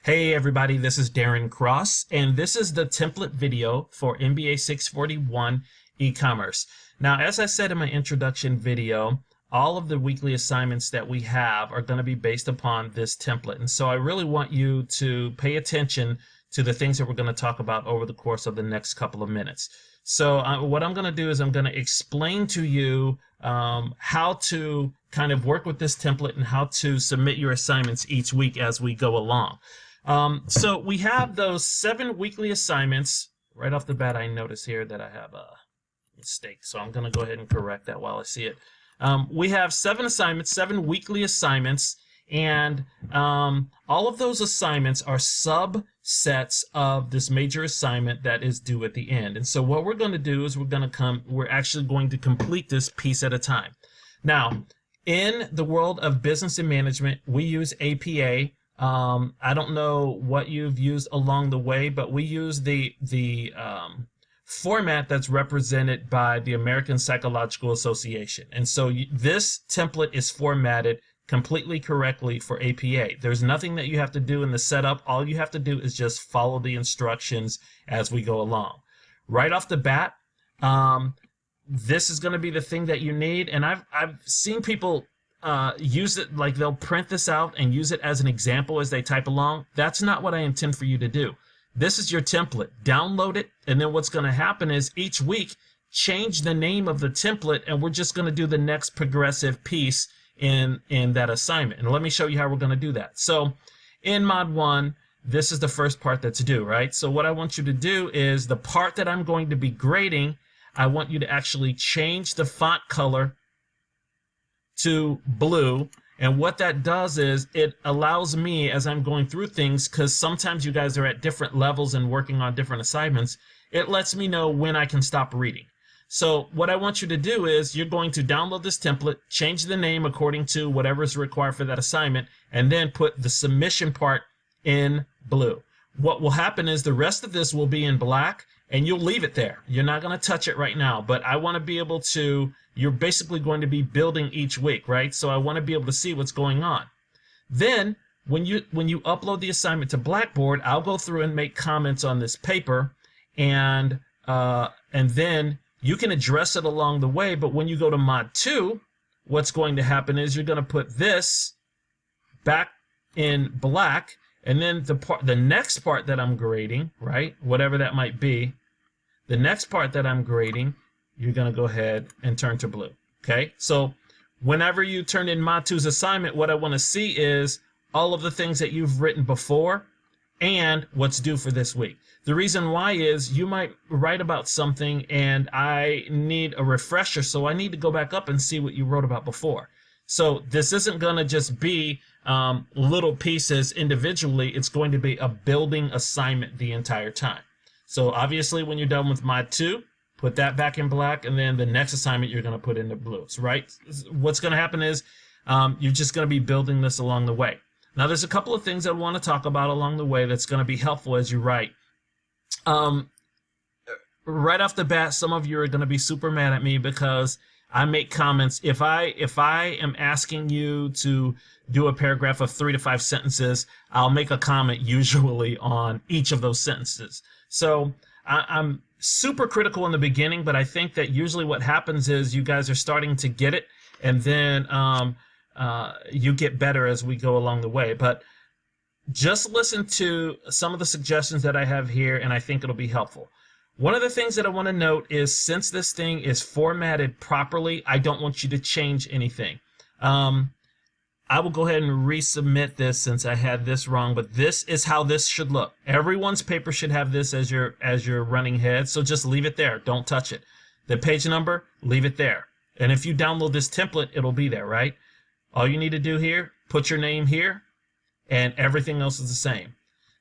Hey everybody, this is Darren Cross, and this is the template video for MBA 641 e-commerce. Now, as I said in my introduction video, all of the weekly assignments that we have are going to be based upon this template. And so I really want you to pay attention to the things that we're going to talk about over the course of the next couple of minutes. So what I'm going to do is I'm going to explain to you how to kind of work with this template and how to submit your assignments each week as we go along. So we have those 7 weekly assignments. Right off the bat, I notice here that I have a mistake, so I'm going to go ahead and correct that while I see it. We have 7 assignments, 7 weekly assignments, and all of those assignments are subsets of this major assignment that is due at the end. And so what we're going to do is we're actually going to complete this piece at a time. Now, in the world of business and management, we use APA. I don't know what you've used along the way, but we use the format that's represented by the American Psychological Association. And so this template is formatted completely correctly for APA. There's nothing that you have to do in the setup. All you have to do is just follow the instructions as we go along. Right off the bat, this is going to be the thing that you need. And I've seen people use it, like they'll print this out and use it as an example as they type along. That's not what I intend for you to do. This is your template. Download it, and then what's going to happen is each week change the name of the template, and we're just going to do the next progressive piece in that assignment. And let me show you how we're going to do that. So in mod 1, this is the first part that's due, right? So what I want you to do is the part that I'm going to be grading, I want you to actually change the font color to blue. And what that does is it allows me, as I'm going through things, because sometimes you guys are at different levels and working on different assignments, it lets me know when I can stop reading. So what I want you to do is you're going to download this template, change the name according to whatever is required for that assignment, and then put the submission part in blue. What will happen is the rest of this will be in black, and you'll leave it there. You're not going to touch it right now, but I want to be able to, you're basically going to be building each week, right? So I want to be able to see what's going on. Then when you upload the assignment to Blackboard, I'll go through and make comments on this paper, and then you can address it along the way. But when you go to mod 2, what's going to happen is you're going to put this back in black, and then the next part that I'm grading, right, whatever that might be, the next part that I'm grading, you're going to go ahead and turn to blue. Okay, so whenever you turn in mod 2's assignment, what I want to see is all of the things that you've written before and what's due for this week. The reason why is you might write about something and I need a refresher, so I need to go back up and see what you wrote about before. So this isn't going to just be little pieces individually. It's going to be a building assignment the entire time. So obviously when you're done with mod 2, put that back in black, and then the next assignment you're going to put in the blues, right? What's going to happen is you're just going to be building this along the way. Now, there's a couple of things I want to talk about along the way that's going to be helpful as you write. Right off the bat, some of you are going to be super mad at me because I make comments. If I am asking you to do a paragraph of 3 to 5 sentences, I'll make a comment usually on each of those sentences. So I'm super critical in the beginning, but I think that usually what happens is you guys are starting to get it, and then you get better as we go along the way. But just listen to some of the suggestions that I have here, and I think it'll be helpful. One of the things that I want to note is since this thing is formatted properly, I don't want you to change anything. I will go ahead and resubmit this since I had this wrong, but this is how this should look. Everyone's paper should have this as your running head, so just leave it there. Don't touch it. The page number, leave it there. And if you download this template, it'll be there, right? All you need to do here, put your name here, and everything else is the same.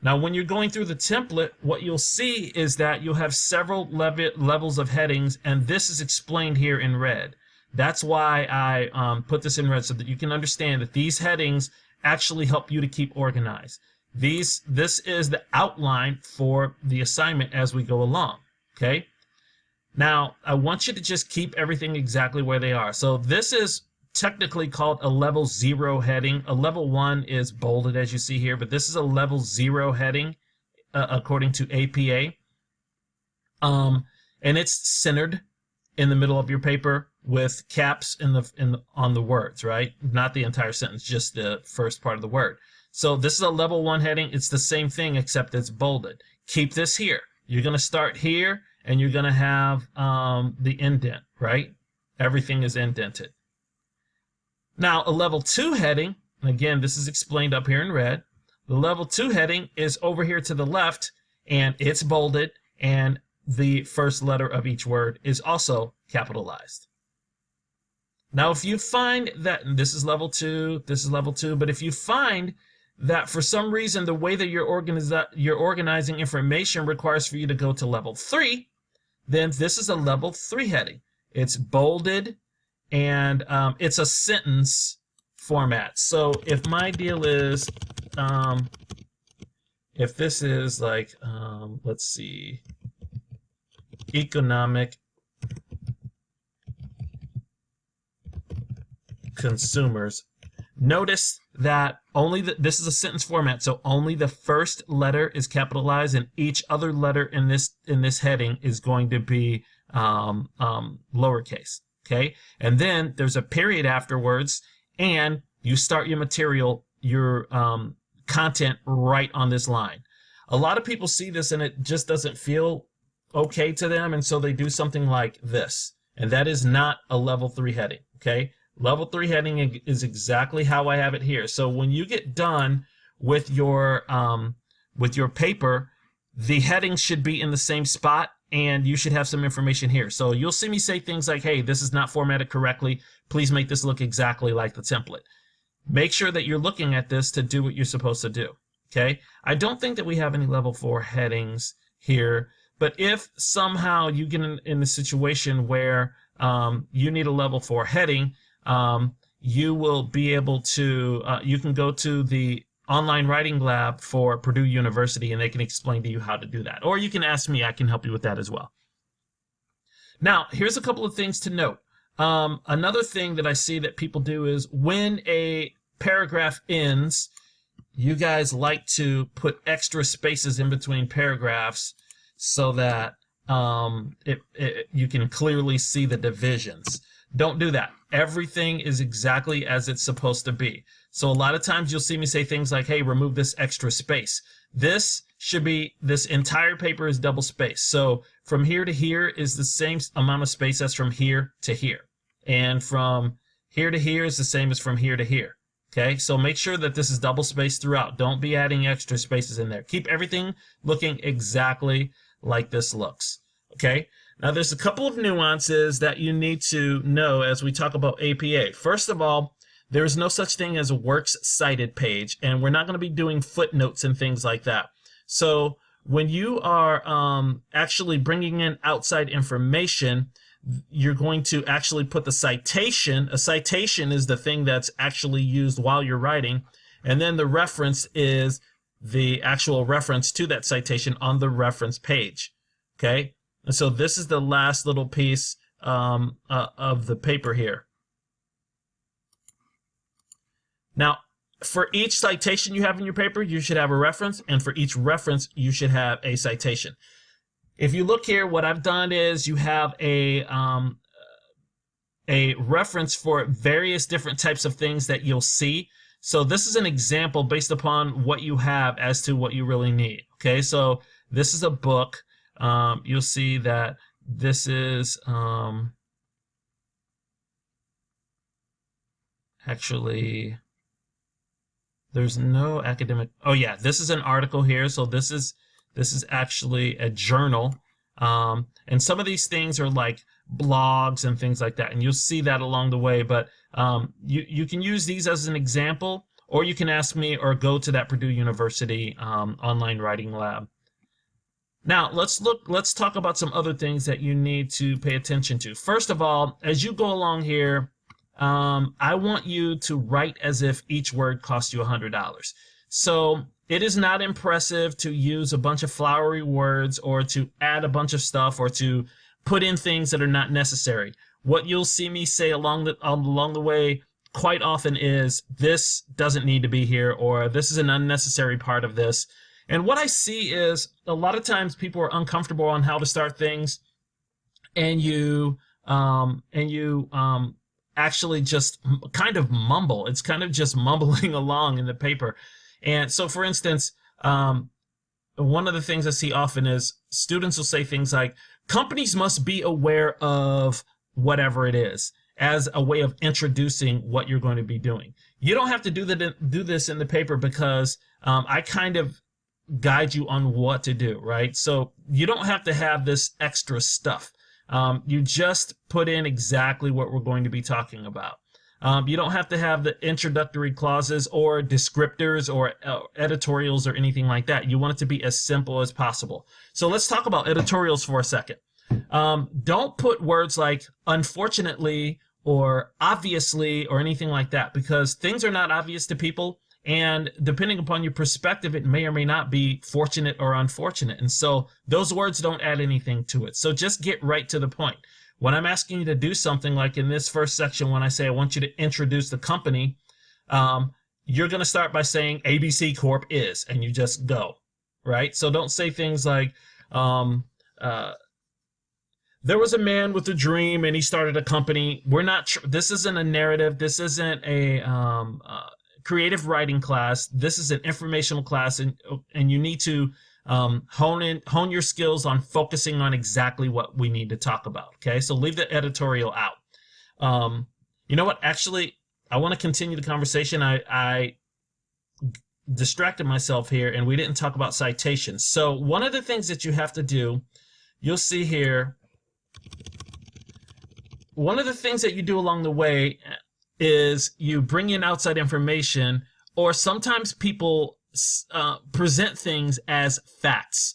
Now, when you're going through the template, what you'll see is that you'll have several levels of headings, and this is explained here in red. That's why I put this in red, so that you can understand that these headings actually help you to keep organized. This is the outline for the assignment as we go along, okay? Now, I want you to just keep everything exactly where they are. So this is technically called a level 0 heading. A level 1 is bolded, as you see here, but this is a level 0 heading according to APA. And it's centered in the middle of your paper with caps on the words, right? Not the entire sentence, just the first part of the word. So this is a level 1 heading. It's the same thing except it's bolded. Keep this here. You're going to start here, and you're going to have the indent, right? Everything is indented. Now, a level 2 heading, again, this is explained up here in red. The level 2 heading is over here to the left, and it's bolded, and the first letter of each word is also capitalized. Now, if you find that, and this is level 2, this is level 2, but if you find that for some reason the way that you're organizing information requires for you to go to level 3, then this is a level 3 heading. It's bolded, and it's a sentence format. So if my deal is, if this is like, let's see, economic consumers, notice that only this is a sentence format, so only the first letter is capitalized, and each other letter in this heading is going to be lowercase. Okay, and then there's a period afterwards, and you start your material, your content right on this line. A lot of people see this and it just doesn't feel okay to them, and so they do something like this, and that is not a level 3 heading. Okay, level 3 heading is exactly how I have it here. So when you get done with your paper, the headings should be in the same spot, and you should have some information here. So you'll see me say things like, hey, this is not formatted correctly. Please make this look exactly like the template. Make sure that you're looking at this to do what you're supposed to do. Okay, I don't think that we have any level 4 headings here, but if somehow you get in a situation where you need a level 4 heading, you will be able to, you can go to the online writing lab for Purdue University, and they can explain to you how to do that. Or you can ask me, I can help you with that as well. Now, here's a couple of things to note. Another thing that I see that people do is when a paragraph ends, you guys like to put extra spaces in between paragraphs so that you can clearly see the divisions. Don't do that. Everything is exactly as it's supposed to be. So a lot of times you'll see me say things like, hey, remove this extra space. This entire paper is double spaced. So from here to here is the same amount of space as from here to here. And from here to here is the same as from here to here. Okay, so make sure that this is double spaced throughout. Don't be adding extra spaces in there. Keep everything looking exactly like this looks. Okay, now there's a couple of nuances that you need to know as we talk about APA. First of all, there is no such thing as a works cited page, and we're not going to be doing footnotes and things like that. So when you are actually bringing in outside information, you're going to actually put the citation. A citation is the thing that's actually used while you're writing, and then the reference is the actual reference to that citation on the reference page. Okay, and so this is the last little piece of the paper here. Now, for each citation you have in your paper, you should have a reference, and for each reference, you should have a citation. If you look here, what I've done is you have a reference for various different types of things that you'll see. So this is an example based upon what you have as to what you really need. Okay, so this is a book. You'll see that this is actually, there's no academic. Oh yeah, this is an article here. So this is actually a journal. And some of these things are like blogs and things like that. And you'll see that along the way. But you can use these as an example, or you can ask me or go to that Purdue University online writing lab. Now, let's talk about some other things that you need to pay attention to. First of all, as you go along here, I want you to write as if each word costs you $100. So it is not impressive to use a bunch of flowery words or to add a bunch of stuff or to put in things that are not necessary. what you'll see me say along the way quite often is, this doesn't need to be here, or this is an unnecessary part of this. And what I see is a lot of times people are uncomfortable on how to start things, and you actually just kind of mumble. It's kind of just mumbling along in the paper. And so, for instance, one of the things I see often is students will say things like, companies must be aware of whatever it is, as a way of introducing what you're going to be doing. You don't have to do this in the paper, because I kind of guide you on what to do, right? So you don't have to have this extra stuff. You just put in exactly what we're going to be talking about. You don't have to have the introductory clauses or descriptors or editorials or anything like that. You want it to be as simple as possible. So let's talk about editorials for a second. Don't put words like unfortunately or obviously or anything like that, because things are not obvious to people. And depending upon your perspective, it may or may not be fortunate or unfortunate. And so those words don't add anything to it. So just get right to the point. When I'm asking you to do something like in this first section, when I say I want you to introduce the company, you're going to start by saying ABC Corp is, and you just go, right? So don't say things like, there was a man with a dream and he started a company. We're not, this isn't a narrative. This isn't a creative writing class. This is an informational class, and you need to hone your skills on focusing on exactly what we need to talk about. Okay, so leave the editorial out. You know what? Actually, I want to continue the conversation. I distracted myself here, and we didn't talk about citations. So one of the things that you have to do, you'll see here, one of the things that you do along the way is you bring in outside information, or sometimes people present things as facts,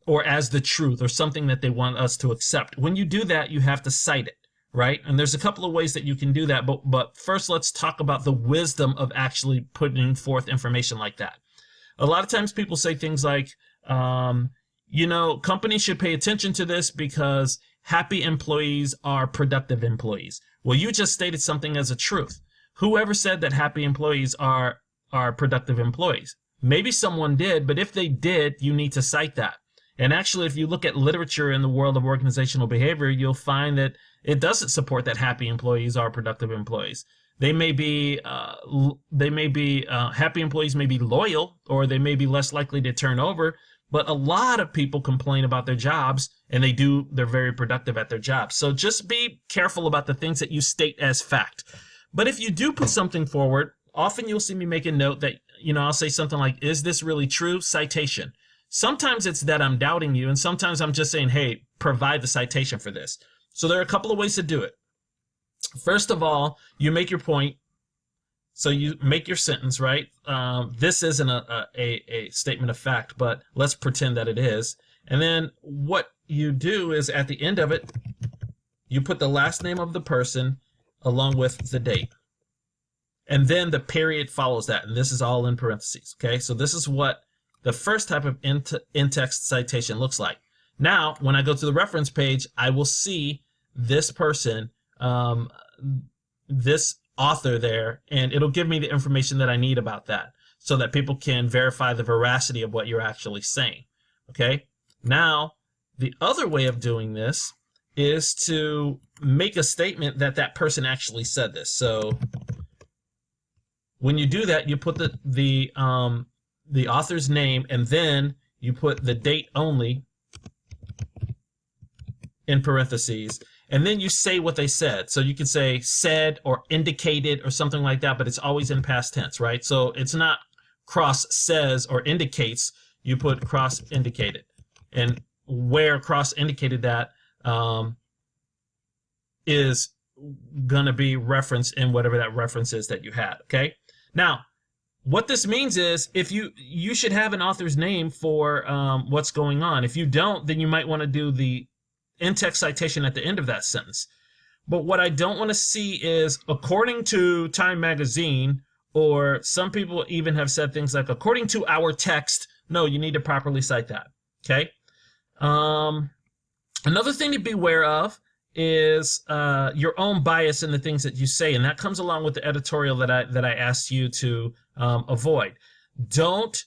or as the truth, or something that they want us to accept. When you do that, you have to cite it, right? And there's a couple of ways that you can do that, but first let's talk about the wisdom of actually putting forth information like that. A lot of times people say things like, companies should pay attention to this because happy employees are productive employees. Well, you just stated something as a truth. Whoever said that happy employees are productive employees? Maybe someone did, but if they did, you need to cite that. And actually, if you look at literature in the world of organizational behavior, you'll find that it doesn't support that happy employees are productive employees. They may be happy employees may be loyal, or they may be less likely to turn over, but a lot of people complain about their jobs, and they're very productive at their jobs. So just be careful about the things that you state as fact. But if you do put something forward, often you'll see me make a note that, I'll say something like, is this really true? Citation. Sometimes it's that I'm doubting you, and sometimes I'm just saying, hey, provide the citation for this. So there are a couple of ways to do it. First of all, you make your point. So you make your sentence, right? This isn't a statement of fact, but let's pretend that it is. And then what you do is, at the end of it, you put the last name of the person along with the date. And then the period follows that. And this is all in parentheses. Okay, so this is what the first type of in-text citation looks like. Now, when I go to the reference page, I will see this person, this author there, and it'll give me the information that I need about that, so that people can verify the veracity of what you're actually saying. Okay, now the other way of doing this is to make a statement that that person actually said this. So when you do that, you put the author's name, and then you put the date only in parentheses, and then you say what they said. So you can say said or indicated or something like that, but it's always in past tense, right? So it's not cross says or indicates. You put cross indicated, and where cross indicated that is going to be referenced in whatever that reference is that you had. Okay. Now, what this means is, if you should have an author's name for what's going on. If you don't, then you might want to do the in-text citation at the end of that sentence. But what I don't want to see is, according to Time Magazine, or some people even have said things like, according to our text. No, you need to properly cite that. Okay. Another thing to be aware of is your own bias in the things that you say, and that comes along with the editorial that I asked you to avoid. Don't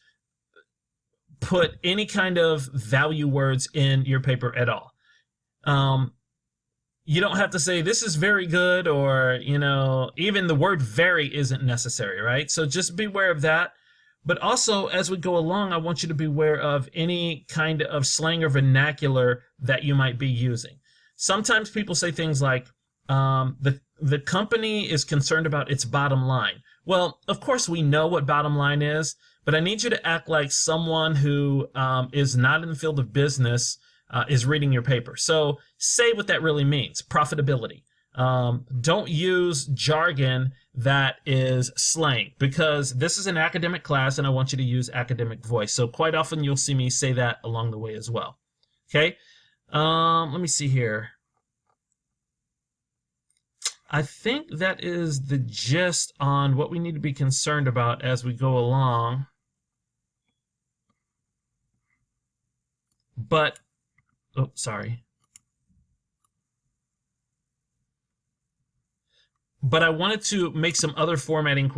put any kind of value words in your paper at all. You don't have to say this is very good, or even the word very isn't necessary, right? So just beware of that. But also, as we go along, I want you to be aware of any kind of slang or vernacular that you might be using. Sometimes people say things like, the company is concerned about its bottom line. Well, of course we know what bottom line is, but I need you to act like someone who is not in the field of business is reading your paper. So say what that really means. Profitability. Don't use jargon that is slang, because this is an academic class and I want you to use academic voice. So quite often you'll see me say that along the way as well. Okay. Let me see here. I think that is the gist on what we need to be concerned about as we go along. But, oh, sorry. But I wanted to make some other formatting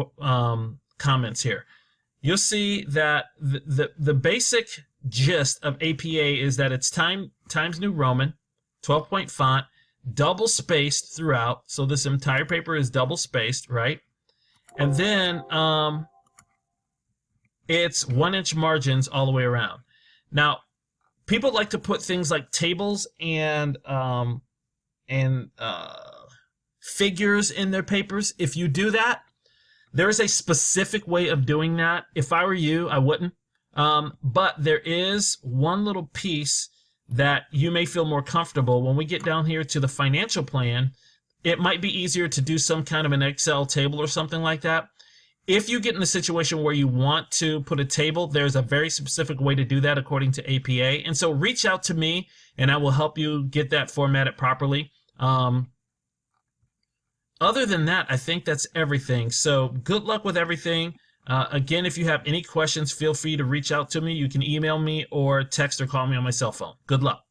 comments here. You'll see that the basic gist of APA is that it's Times New Roman, 12-point font, double spaced throughout. So this entire paper is double spaced, right? And then it's 1-inch margins all the way around. Now, people like to put things like tables and figures in their papers. If you do that, there is a specific way of doing that. If I were you, I wouldn't. But there is one little piece that you may feel more comfortable. When we get down here to the financial plan, it might be easier to do some kind of an Excel table or something like that. If you get in a situation where you want to put a table, there's a very specific way to do that according to APA. And so reach out to me and I will help you get that formatted properly. Other than that, I think that's everything. So good luck with everything. Again, if you have any questions, feel free to reach out to me. You can email me or text or call me on my cell phone. Good luck.